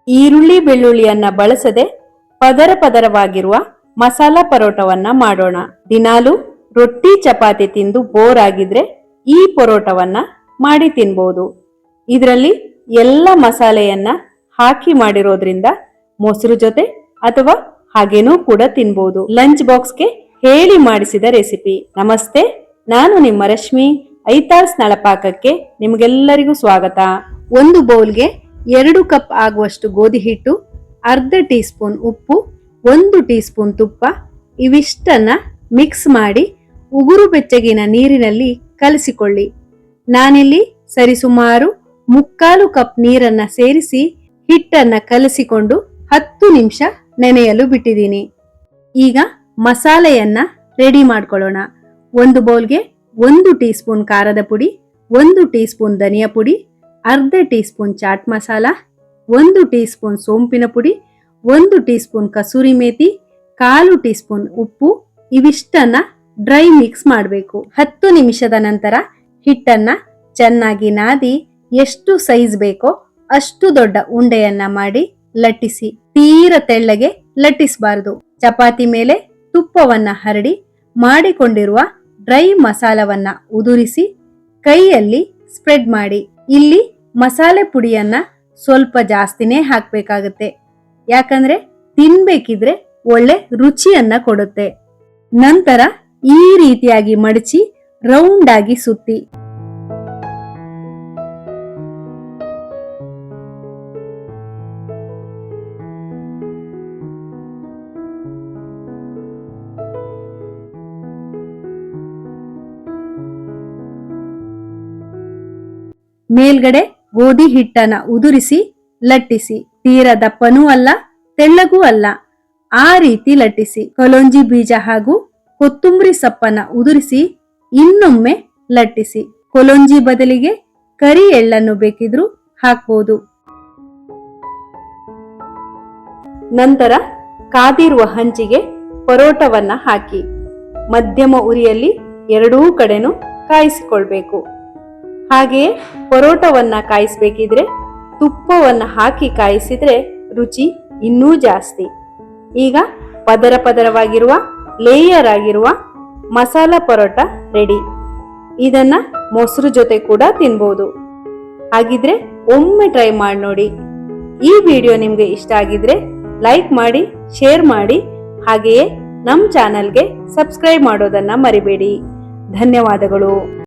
ಈರುಳ್ಳಿ ಬೆಳ್ಳುಳ್ಳಿಯನ್ನ ಬಳಸದೆ ಪದರ ಪದರವಾಗಿರುವ ಮಸಾಲಾ ಪರೋಟವನ್ನ ಮಾಡೋಣ. ದಿನಾಲು ರೊಟ್ಟಿ ಚಪಾತಿ ತಿಂದು ಬೋರ್ ಆಗಿದ್ರೆ ಈ ಪರೋಟವನ್ನ ಮಾಡಿ ತಿನ್ಬಹುದು. ಇದರಲ್ಲಿ ಎಲ್ಲ ಮಸಾಲೆಯನ್ನ ಹಾಕಿ ಮಾಡಿರೋದ್ರಿಂದ ಮೊಸರು ಜೊತೆ ಅಥವಾ ಹಾಗೇನೂ ಕೂಡ ತಿನ್ಬಹುದು. ಲಂಚ್ ಬಾಕ್ಸ್ಗೆ ಹೇಳಿ ಮಾಡಿಸಿದ ರೆಸಿಪಿ. ನಮಸ್ತೆ, ನಾನು ನಿಮ್ಮ ರಶ್ಮಿ. ಐತಾಳ್ಸ್ ನಳಪಾಕಕ್ಕೆ ನಿಮ್ಗೆಲ್ಲರಿಗೂ ಸ್ವಾಗತ. ಒಂದು ಬೌಲ್ಗೆ 2 ಕಪ್ ಆಗುವಷ್ಟು ಗೋಧಿ ಹಿಟ್ಟು, ಅರ್ಧ ಟೀ ಸ್ಪೂನ್ ಉಪ್ಪು, 1 ಟೀ ಸ್ಪೂನ್ ತುಪ್ಪ ಇವಿಷ್ಟನ್ನ ಮಿಕ್ಸ್ ಮಾಡಿ ಉಗುರು ಬೆಚ್ಚಗಿನ ನೀರಿನಲ್ಲಿ ಕಲಸಿಕೊಳ್ಳಿ. ನಾನಿಲ್ಲಿ ಸರಿಸುಮಾರು 3/4 ಕಪ್ ನೀರನ್ನ ಸೇರಿಸಿ ಹಿಟ್ಟನ್ನ ಕಲಸಿಕೊಂಡು 10 ನಿಮಿಷ ನೆನೆಯಲು ಬಿಟ್ಟಿದ್ದೀನಿ. ಈಗ ಮಸಾಲೆಯನ್ನ ರೆಡಿ ಮಾಡ್ಕೊಳ್ಳೋಣ. ಒಂದು ಬೌಲ್ಗೆ 1 ಟೀ ಸ್ಪೂನ್ ಖಾರದ ಪುಡಿ, 1 ಟೀ ಸ್ಪೂನ್ ಧನಿಯಾ ಪುಡಿ, ಅರ್ಧ teaspoon chaat masala, 1 teaspoon ಸೋಂಪಿನ ಪುಡಿ, 1 ಟೀ ಸ್ಪೂನ್ ಕಸೂರಿ ಮೇಥಿ, 1/4 ಟೀ ಸ್ಪೂನ್ ಉಪ್ಪು ಇವಿಷ್ಟನ್ನ ಡ್ರೈ ಮಿಕ್ಸ್ ಮಾಡಬೇಕು. 10 ನಿಮಿಷದ ನಂತರ ಹಿಟ್ಟನ್ನ ಚೆನ್ನಾಗಿ ನಾದಿ ಎಷ್ಟು ಸೈಜ್ ಬೇಕೋ ಅಷ್ಟು ದೊಡ್ಡ ಉಂಡೆಯನ್ನ ಮಾಡಿ ಲಟ್ಟಿಸಿ. ತೀರ ತೆಳ್ಳಗೆ ಲಟ್ಟಿಸಬಾರದು. ಚಪಾತಿ ಮೇಲೆ ತುಪ್ಪವನ್ನ ಹರಡಿ ಮಾಡಿಕೊಂಡಿರುವ ಡ್ರೈ ಮಸಾಲವನ್ನ ಉದುರಿಸಿ ಕೈಯಲ್ಲಿ ಸ್ಪ್ರೆಡ್ ಮಾಡಿ. ಇಲ್ಲಿ ಮಸಾಲೆ ಪುಡಿಯನ್ನ ಸ್ವಲ್ಪ ಜಾಸ್ತಿನೇ ಹಾಕ್ಬೇಕಾಗತ್ತೆ, ಯಾಕಂದ್ರೆ ತಿನ್ಬೇಕಿದ್ರೆ ಒಳ್ಳೆ ರುಚಿಯನ್ನ ಕೊಡುತ್ತೆ. ನಂತರ ಈ ರೀತಿಯಾಗಿ ಮಡಚಿ ರೌಂಡ್ ಆಗಿ ಸುತ್ತಿ. ಮೇಲ್ಗಡೆ ಗೋಧಿ ಹಿಟ್ಟನ್ನ ಉದುರಿಸಿ ಲಟ್ಟಿಸಿ. ತೀರ ದಪ್ಪನೂ ಅಲ್ಲ, ತೆಳ್ಳಗೂ ಅಲ್ಲ, ಆ ರೀತಿ ಲಟ್ಟಿಸಿ. ಕಲೋಂಜಿ ಬೀಜ ಹಾಗೂ ಕೊತ್ತಂಬರಿ ಸೊಪ್ಪನ್ನ ಉದುರಿಸಿ ಇನ್ನೊಮ್ಮೆ ಲಟ್ಟಿಸಿ. ಕೊಲೊಂಜಿ ಬದಲಿಗೆ ಕರಿ ಎಳ್ಳನ್ನು ಬೇಕಿದ್ರೂ ಹಾಕ್ಬೋದು. ನಂತರ ಕಾದಿರುವ ಹಂಚಿಗೆ ಪರೋಟವನ್ನ ಹಾಕಿ ಮಧ್ಯಮ ಉರಿಯಲ್ಲಿ ಎರಡೂ ಕಡೆನೂ ಕಾಯಿಸಿಕೊಳ್ಬೇಕು. ಹಾಗೆಯೇ ಪರೋಟವನ್ನ ಕಾಯಿಸಬೇಕಿದ್ರೆ ತುಪ್ಪವನ್ನ ಹಾಕಿ ಕಾಯಿಸಿದ್ರೆ ರುಚಿ ಇನ್ನೂ ಜಾಸ್ತಿ. ಈಗ ಪದರ ಪದರವಾಗಿರುವ ಲೇಯರ್ ಆಗಿರುವ ಮಸಾಲಾ ಪರೋಟ ರೆಡಿ. ಇದನ್ನ ಮೊಸರು ಜೊತೆ ಕೂಡ ತಿನ್ಬಹುದು. ಹಾಗಿದ್ರೆ ಒಮ್ಮೆ ಟ್ರೈ ಮಾಡಿ ನೋಡಿ. ಈ ವಿಡಿಯೋ ನಿಮ್ಗೆ ಇಷ್ಟ ಆಗಿದ್ರೆ ಲೈಕ್ ಮಾಡಿ, ಶೇರ್ ಮಾಡಿ, ಹಾಗೆಯೇ ನಮ್ಮ ಚಾನಲ್ಗೆ ಸಬ್ಸ್ಕ್ರೈಬ್ ಮಾಡೋದನ್ನ ಮರಿಬೇಡಿ. ಧನ್ಯವಾದಗಳು.